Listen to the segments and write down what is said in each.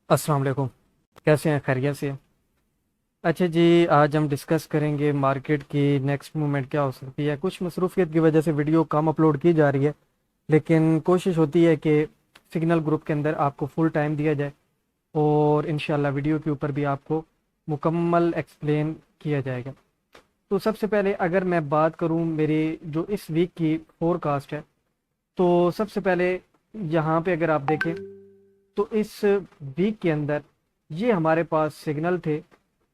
अस्सलाम वालेकुम। कैसे हैं? खैरियत से हैं? अच्छा जी, आज हम डिस्कस करेंगे मार्केट की नेक्स्ट मूवमेंट क्या हो सकती है। कुछ मसरूफियत की वजह से वीडियो कम अपलोड की जा रही है, लेकिन कोशिश होती है कि सिग्नल ग्रुप के अंदर आपको फुल टाइम दिया जाए और इंशाल्लाह वीडियो के ऊपर भी आपको मुकम्मल एक्सप्लेन किया जाएगा। तो सबसे पहले अगर मैं बात करूं मेरी जो इस वीक की फोरकास्ट है, तो सबसे पहले यहाँ पे अगर आप देखें तो इस वीक के अंदर ये हमारे पास सिग्नल थे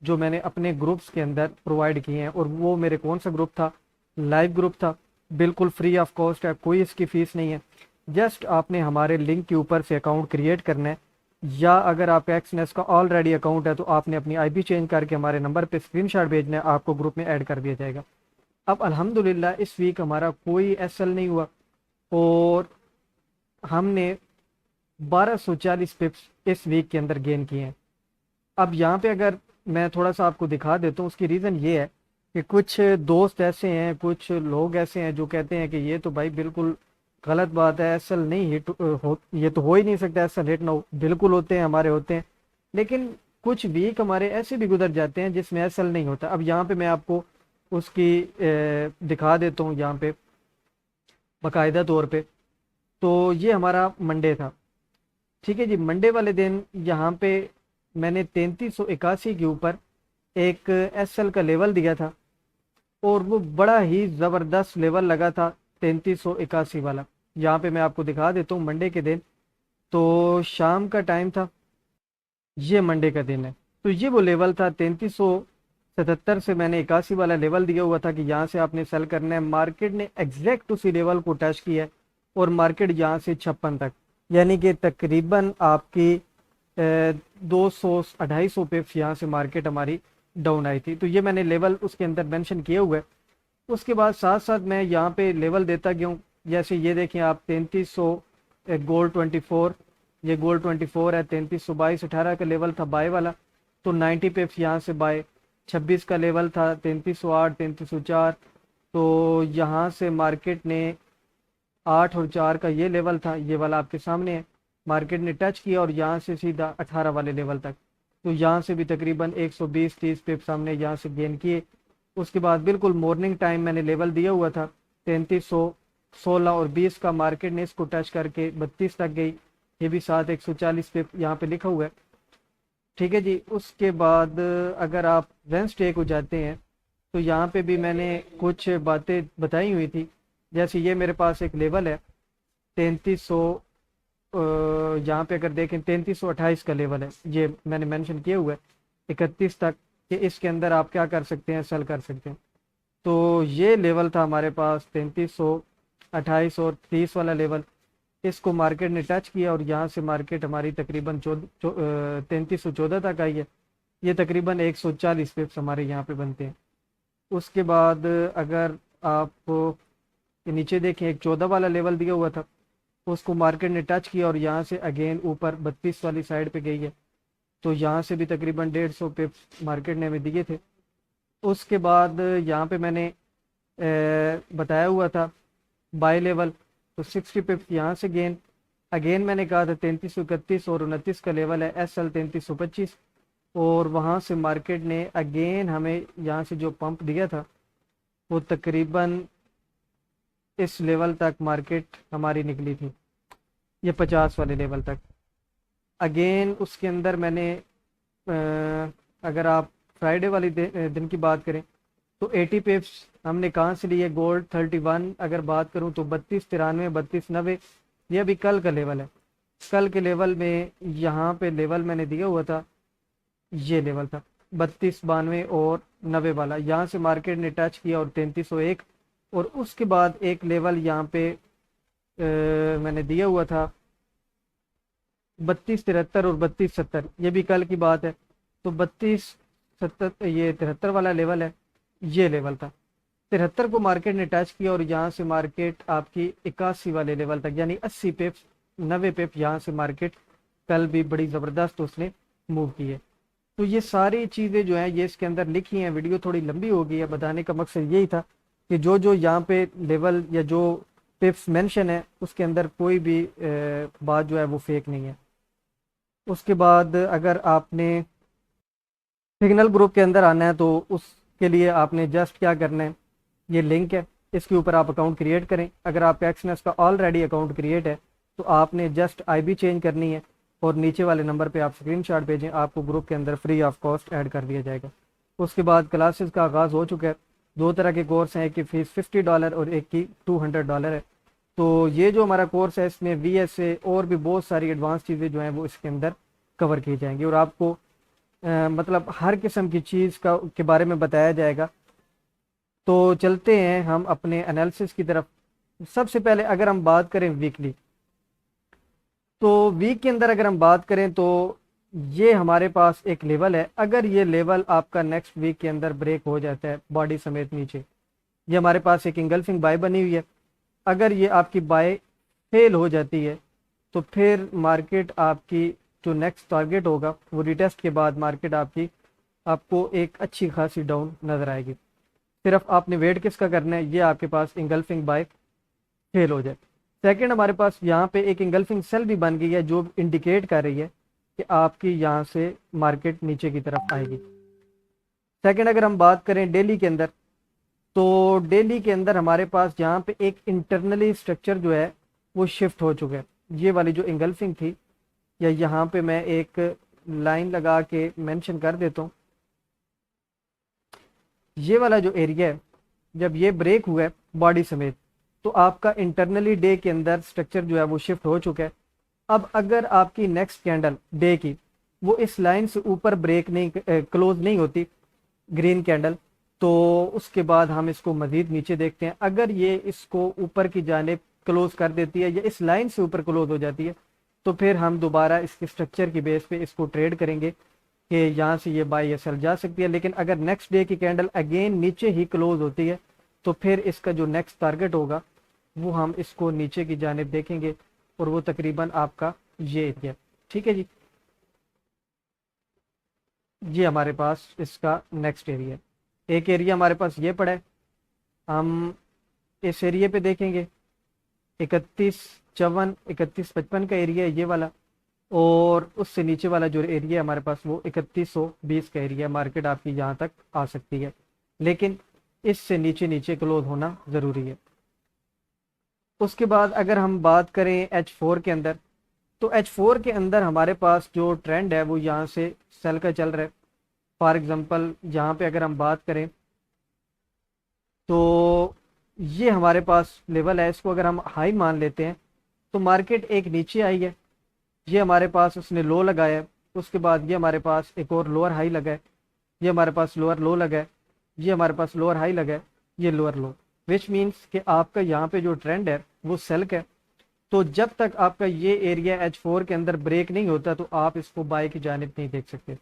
जो मैंने अपने ग्रुप्स के अंदर प्रोवाइड किए हैं। और वो मेरे कौन सा ग्रुप था? लाइव ग्रुप था। बिल्कुल फ्री ऑफ कॉस्ट है, कोई इसकी फीस नहीं है। जस्ट आपने हमारे लिंक के ऊपर से अकाउंट क्रिएट करना है, या अगर आपका एक्सनेस का ऑलरेडी अकाउंट है तो आपने अपनी आईपी चेंज करके हमारे नंबर पे स्क्रीनशॉट भेजना है, आपको ग्रुप में ऐड कर दिया जाएगा। अब अल्हम्दुलिल्लाह इस वीक हमारा कोई एसएल नहीं हुआ और हमने 1240 पिप्स इस वीक के अंदर गेन किए हैं। अब यहाँ पे अगर मैं थोड़ा सा आपको दिखा देता हूँ, उसकी रीज़न ये है कि कुछ दोस्त ऐसे हैं, कुछ लोग ऐसे हैं जो कहते हैं कि ये तो भाई बिल्कुल गलत बात है, एसएल नहीं हिट हो, ये तो हो ही नहीं सकता एसएल हिट ना हो। बिल्कुल होते हैं, हमारे होते हैं, लेकिन कुछ वीक हमारे ऐसे भी गुजर जाते हैं जिसमें एसएल नहीं होता। अब यहाँ पे मैं आपको उसकी दिखा देता हूँ यहाँ पे बाकायदा तौर पे। तो ये हमारा मंडे था, ठीक है जी। मंडे वाले दिन यहाँ पे मैंने 3381 के ऊपर एक एसएल का लेवल दिया था और वो बड़ा ही ज़बरदस्त लेवल लगा था, 3381 वाला। यहाँ पे मैं आपको दिखा देता हूँ मंडे के दिन। तो शाम का टाइम था, ये मंडे का दिन है। तो ये वो लेवल था 3377 से मैंने 81 वाला लेवल दिया हुआ था कि यहाँ से आपने सेल करना है। मार्केट ने एग्जैक्ट उसी लेवल को टच किया है और मार्केट यहाँ से 56 तक, यानी कि तकरीबन आपकी 200 250 पिप्स यहाँ से मार्केट हमारी डाउन आई थी। तो ये मैंने लेवल उसके अंदर मेंशन किए हुए है। उसके बाद साथ साथ मैं यहाँ पे लेवल देता गया हूँ। जैसे ये देखें आप 3300 गोल्ड 24, ये गोल्ड 24 है। 3322 18 का लेवल था बाय वाला, तो 90 पिप्स यहाँ से बाय। 26 का लेवल था 3308 3304, तो यहाँ से मार्केट ने 8 और 4 का ये लेवल था, ये वाला आपके सामने है, मार्केट ने टच किया और यहाँ से सीधा 18 वाले लेवल तक। तो यहाँ से भी तकरीबन 120-30 पिप्स हमने यहाँ से गेन किए। उसके बाद बिल्कुल मॉर्निंग टाइम मैंने लेवल दिया हुआ था 3316 और 20 का, मार्केट ने इसको टच करके 32 तक गई। ये भी साथ 140 पिप यहाँ पे लिखा हुआ है, ठीक है जी। उसके बाद अगर आप वेंसडे को जाते हैं तो यहाँ पे भी मैंने कुछ बातें बताई हुई थी। जैसे ये मेरे पास एक लेवल है 3300, यहाँ पे अगर देखें 3328 का लेवल है, ये मैंने मेंशन किया हुआ है 31 तक, कि इसके अंदर आप क्या कर सकते हैं, सेल कर सकते हैं। तो ये लेवल था हमारे पास 3328 और 30 वाला लेवल। इसको मार्केट ने टच किया और यहाँ से मार्केट हमारी तकरीबन 3314 तक आई है। ये तकरीबन 140 पिप्स हमारे यहाँ पे बनते हैं। उसके बाद अगर आप ये नीचे देखें, एक 14 वाला लेवल दिया हुआ था, उसको मार्केट ने टच किया और यहाँ से अगेन ऊपर 32 वाली साइड पे गई है। तो यहाँ से भी तकरीबन 150 पिप्स मार्केट ने हमें दिए थे। उसके बाद यहाँ पे मैंने बताया हुआ था बाय लेवल, तो 60 पिप्स यहाँ से गेन। अगेन मैंने कहा था 3331 और 29 का लेवल है एसएल 3325, और वहाँ से मार्केट ने अगेन हमें यहाँ से जो पंप दिया था वो तकरीबन इस लेवल तक मार्केट हमारी निकली थी, ये 50 वाले लेवल तक। अगेन उसके अंदर मैंने अगर आप फ्राइडे वाली दिन की बात करें तो 80 पिप्स हमने कहाँ से लिए? गोल्ड 31 अगर बात करूँ तो 3293 3290, ये अभी कल का लेवल है। कल के लेवल में यहाँ पे लेवल मैंने दिया हुआ था, ये लेवल था 3292 और 90 वाला। यहाँ से मार्केट ने टच किया और 3301, और उसके बाद एक लेवल यहाँ पे मैंने दिया हुआ था 3273 और 3270, ये भी कल की बात है। तो 3270 ये 73 वाला लेवल है, ये लेवल था 73 को मार्केट ने टच किया और यहाँ से मार्केट आपकी 81 वाले लेवल तक, यानी 80 पिप 90 पिप यहाँ से मार्केट कल भी बड़ी ज़बरदस्त उसने मूव की है। तो ये सारी चीज़ें जो हैं ये इसके अंदर लिखी हैं। वीडियो थोड़ी लंबी हो गई है, बताने का मकसद यही था कि जो जो यहाँ पे लेवल या जो पिप्स मेंशन है उसके अंदर कोई भी बात जो है वो फेक नहीं है। उसके बाद अगर आपने सिग्नल ग्रुप के अंदर आना है तो उसके लिए आपने जस्ट क्या करना है, ये लिंक है, इसके ऊपर आप अकाउंट क्रिएट करें। अगर आपका एक्सनेस का ऑलरेडी अकाउंट क्रिएट है तो आपने जस्ट आईबी चेंज करनी है और नीचे वाले नंबर पे आप स्क्रीनशॉट भेजें, आपको ग्रुप के अंदर फ्री ऑफ कॉस्ट ऐड कर दिया जाएगा। उसके बाद क्लासेस का आगाज़ हो चुका है। दो तरह के कोर्स हैं, एक की फ़ीस $50 और एक की $200 है। तो ये जो हमारा कोर्स है इसमें VSA और भी बहुत सारी एडवांस चीज़ें जो हैं वो इसके अंदर कवर की जाएंगी और आपको मतलब हर किस्म की चीज़ का के बारे में बताया जाएगा। तो चलते हैं हम अपने एनालिसिस की तरफ। सबसे पहले अगर हम बात करें वीकली, तो वीक के अंदर अगर हम बात करें तो ये हमारे पास एक लेवल है। अगर ये लेवल आपका नेक्स्ट वीक के अंदर ब्रेक हो जाता है बॉडी समेत नीचे, ये हमारे पास एक इंगल्फिंग बाय बनी हुई है। अगर ये आपकी बाय फेल हो जाती है तो फिर मार्केट आपकी जो नेक्स्ट टारगेट होगा वो रिटेस्ट के बाद मार्केट आपकी आपको एक अच्छी खासी डाउन नज़र आएगी। सिर्फ आपने वेट किसका करना है, ये आपके पास इंगल्फिंग बाय फेल हो जाए। सेकंड, हमारे पास यहाँ पे एक इंगल्फिंग सेल भी बन गई है जो इंडिकेट कर रही है कि आपकी यहाँ से मार्केट नीचे की तरफ आएगी। सेकंड, अगर हम बात करें डेली के अंदर, तो डेली के अंदर हमारे पास यहाँ पे एक इंटरनली स्ट्रक्चर जो है वो शिफ्ट हो चुका है। ये वाली जो इंगल्फिंग थी, या यहाँ पे मैं एक लाइन लगा के मेंशन कर देता हूँ, ये वाला जो एरिया है जब ये ब्रेक हुआ है बॉडी समेत तो आपका इंटरनली डे के अंदर स्ट्रक्चर जो है वो शिफ्ट हो चुका है। अब अगर आपकी नेक्स्ट कैंडल डे की वो इस लाइन से ऊपर ब्रेक नहीं क्लोज नहीं होती ग्रीन कैंडल, तो उसके बाद हम इसको मजीद नीचे देखते हैं। अगर ये इसको ऊपर की जानिब क्लोज कर देती है या इस लाइन से ऊपर क्लोज हो जाती है तो फिर हम दोबारा इसके स्ट्रक्चर की बेस पे इसको ट्रेड करेंगे कि यहाँ से ये बाय या सेल जा सकती है। लेकिन अगर नेक्स्ट डे की कैंडल अगेन नीचे ही क्लोज होती है तो फिर इसका जो नेक्स्ट टारगेट होगा वो हम इसको नीचे की जानिब देखेंगे और वो तकरीबन आपका ये एरिया, ठीक है जी, ये हमारे पास इसका नेक्स्ट एरिया। एक एरिया हमारे पास ये पड़ा है, हम इस एरिया पे देखेंगे 3154 3155 का एरिया है ये वाला, और उससे नीचे वाला जो एरिया है हमारे पास वो 3120 का एरिया। मार्केट आपकी यहाँ तक आ सकती है लेकिन इससे नीचे नीचे क्लोज होना ज़रूरी है। उसके बाद अगर हम बात करें H4 के अंदर, तो H4 के अंदर हमारे पास जो ट्रेंड है वो यहाँ से सेल का चल रहा है। फॉर एग्जांपल यहाँ पे अगर हम बात करें तो ये हमारे पास लेवल है, इसको अगर हम हाई मान लेते हैं तो मार्केट एक नीचे आई है, ये हमारे पास उसने लो लगाया है। उसके बाद ये हमारे पास एक और लोअर हाई लगा है, ये हमारे पास लोअर लो लगा है, ये हमारे पास लोअर हाई लगा है, ये लोअर लो, विच मीन्स कि आपका यहाँ पे जो ट्रेंड है वो सेल का है। तो जब तक आपका ये एरिया H4 के अंदर ब्रेक नहीं होता तो आप इसको बाय की जानिब नहीं देख सकते।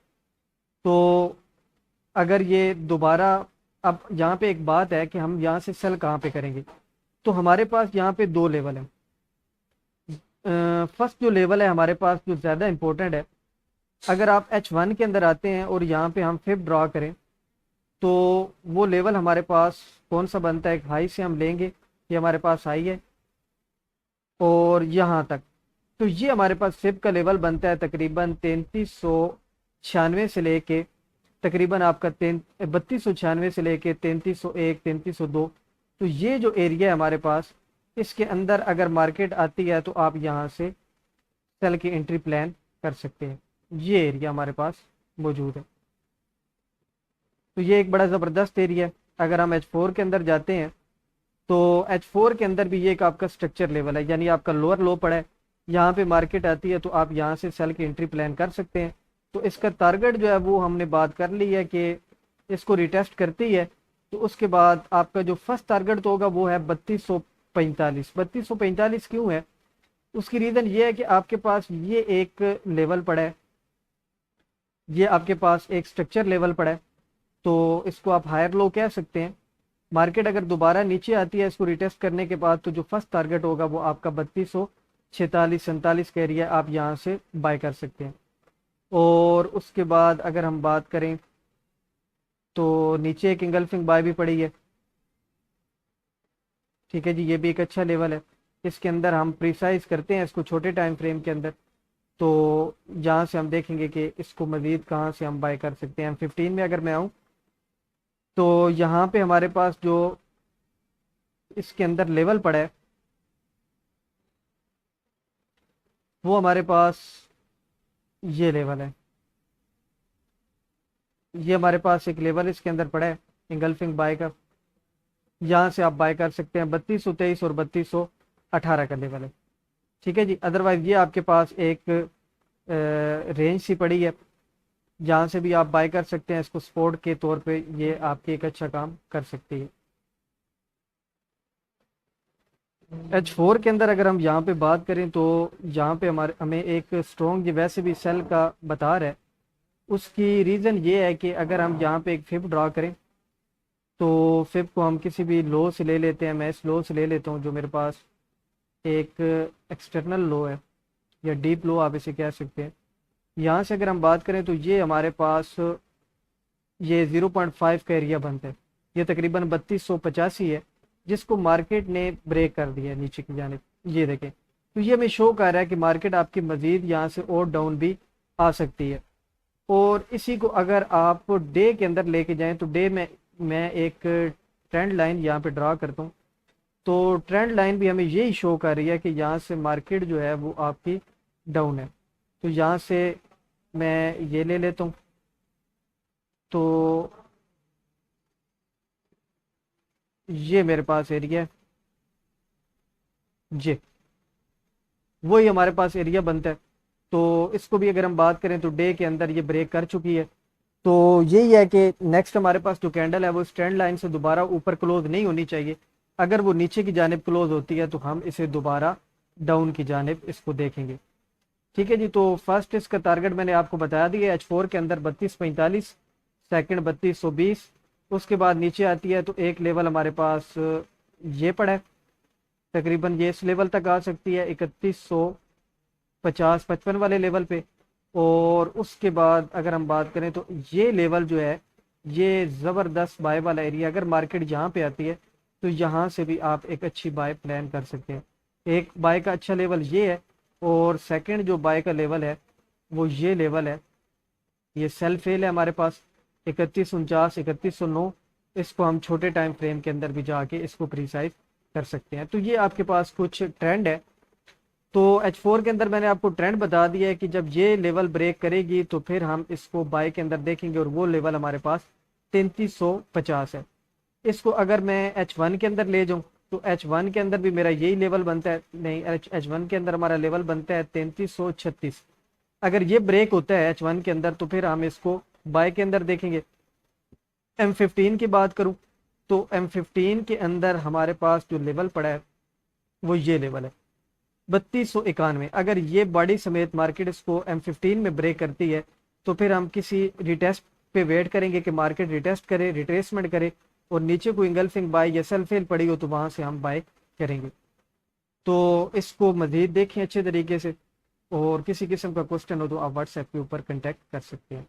तो अगर ये दोबारा, अब यहाँ पे एक बात है कि हम यहाँ से सेल कहाँ पे करेंगे, तो हमारे पास यहाँ पे दो लेवल है। फर्स्ट जो लेवल है हमारे पास जो ज़्यादा इंपॉर्टेंट है, अगर आप H1 के अंदर आते हैं और यहाँ पे हम फिर ड्रॉ करें तो वो लेवल हमारे पास कौन सा बनता है, एक हाई से हम लेंगे, ये हमारे पास हाई है और यहाँ तक, तो ये हमारे पास सिप का लेवल बनता है तकरीबन 3396 से लेके तकरीबन आपका 3296 से लेके 3301 3302। तो ये जो एरिया है हमारे पास, इसके अंदर अगर मार्केट आती है तो आप यहाँ से सेल की एंट्री प्लान कर सकते हैं। ये एरिया हमारे पास मौजूद है, तो ये एक बड़ा ज़बरदस्त एरिया है। अगर हम H4 के अंदर जाते हैं तो H4 के अंदर भी ये एक आपका स्ट्रक्चर लेवल है, यानी आपका लोअर लो पड़ा है, यहाँ पे मार्केट आती है तो आप यहाँ से सेल की एंट्री प्लान कर सकते हैं। तो इसका टारगेट जो है वो हमने बात कर ली है कि इसको रिटेस्ट करती है तो उसके बाद आपका जो फर्स्ट टारगेट तो होगा वो है 3245। 3245 क्यों है, उसकी रीज़न ये है कि आपके पास ये एक लेवल पड़ा है, ये आपके पास एक स्ट्रक्चर लेवल पड़ा है, तो इसको आप हायर लो कह सकते हैं। मार्केट अगर दोबारा नीचे आती है इसको रिटेस्ट करने के बाद तो जो फर्स्ट टारगेट होगा वो आपका 3246 47 का एरिया, आप यहाँ से बाय कर सकते हैं। और उसके बाद अगर हम बात करें तो नीचे एक इंगल्फिंग बाय भी पड़ी है, ठीक है जी, ये भी एक अच्छा लेवल है। इसके अंदर हम प्रिसाइज करते हैं इसको छोटे टाइम फ्रेम के अंदर, तो यहाँ से हम देखेंगे कि इसको मज़ीद कहाँ से हम बाय कर सकते हैं। M15 में अगर मैं आऊँ तो यहाँ पे हमारे पास जो इसके अंदर लेवल पड़ा है वो हमारे पास ये लेवल है। ये हमारे पास एक लेवल इसके अंदर पड़ा है इंगल्फिंग बाय का। यहाँ से आप बाय कर सकते हैं 3223 और 3218 का लेवल है। ठीक है जी। अदरवाइज ये आपके पास एक रेंज सी पड़ी है, जहाँ से भी आप बाय कर सकते हैं इसको। सपोर्ट के तौर पे ये आपकी एक अच्छा काम कर सकती है। H4 के अंदर अगर हम यहाँ पे बात करें तो यहाँ पे हमें एक स्ट्रॉन्ग वैसे भी सेल का बता रहा है। उसकी रीज़न ये है कि अगर हम यहाँ पे एक फिब ड्रा करें तो फिब को हम किसी भी लो से ले लेते हैं। मैं इस लो से ले लेता हूँ जो मेरे पास एक एक्सटर्नल लो है या डीप लो आप इसे कह सकते हैं। यहाँ से अगर हम बात करें तो ये हमारे पास ये 0.5 का एरिया बनता है। ये तकरीबन 3285 है जिसको मार्केट ने ब्रेक कर दिया है नीचे की जानिब। ये देखें तो ये हमें शो कर रहा है कि मार्केट आपकी मज़ीद यहाँ से और डाउन भी आ सकती है। और इसी को अगर आप डे के अंदर लेके जाएं तो डे में मैं एक ट्रेंड लाइन यहाँ पे ड्रा करता हूँ। तो ट्रेंड लाइन भी हमें यही शो कर रही है कि यहाँ से मार्केट जो है वो आपकी डाउन है। तो यहाँ से मैं ये ले लेता हूँ। तो ये मेरे पास एरिया है, ये वही हमारे पास एरिया बनता है। तो इसको भी अगर हम बात करें तो डे के अंदर ये ब्रेक कर चुकी है। तो यही है कि नेक्स्ट हमारे पास जो कैंडल है वो इस ट्रेंड लाइन से दोबारा ऊपर क्लोज नहीं होनी चाहिए। अगर वो नीचे की जानिब क्लोज होती है तो हम इसे दोबारा डाउन की जानिब इसको देखेंगे। ठीक है जी। तो फर्स्ट इसका टारगेट मैंने आपको बता दिया H4 के अंदर 3245, सेकंड 3220। उसके बाद नीचे आती है तो एक लेवल हमारे पास ये पड़ा है, तकरीबन ये इस लेवल तक आ सकती है 3150-55 वाले लेवल पे। और उसके बाद अगर हम बात करें तो ये लेवल जो है ये ज़बरदस्त बाय वाला एरिया। अगर मार्केट यहाँ पे आती है तो यहाँ से भी आप एक अच्छी बाय प्लान कर सकते हैं। एक बाय का अच्छा लेवल ये है और सेकंड जो बाय का लेवल है वो ये लेवल है। ये सेल फेल है हमारे पास 3149, 3109। इसको हम छोटे टाइम फ्रेम के अंदर भी जाके इसको प्रिसाइज कर सकते हैं। तो ये आपके पास कुछ ट्रेंड है। तो H4 के अंदर मैंने आपको ट्रेंड बता दिया है कि जब ये लेवल ब्रेक करेगी तो फिर हम इसको बाय के अंदर देखेंगे और वो लेवल हमारे पास 3350 है। इसको अगर मैं H1 के अंदर ले जाऊं तो H1 के अंदर भी मेरा यही लेवल बनता है। नहीं, H1 के अंदर हमारा लेवल बनता है 3336। अगर ये ब्रेक होता है H1 के अंदर तो फिर हम इसको बाय के अंदर देखेंगे। M15 की बात करूं तो M15 के अंदर हमारे पास जो लेवल पड़ा है वो ये लेवल है 3291। अगर ये बॉडी समेत मार्केट इसको M15 में ब्रेक करती है तो फिर हम किसी रिटेस्ट पे वेट करेंगे कि मार्केट रिटेस्ट करे, रिट्रेसमेंट करे और नीचे कोई इंगल्फिंग बाय या सेल फेल पड़ी हो तो वहां से हम बाय करेंगे। तो इसको मजीद देखें अच्छे तरीके से और किसी किस्म का क्वेश्चन हो तो आप व्हाट्सएप के ऊपर कांटेक्ट कर सकते हैं।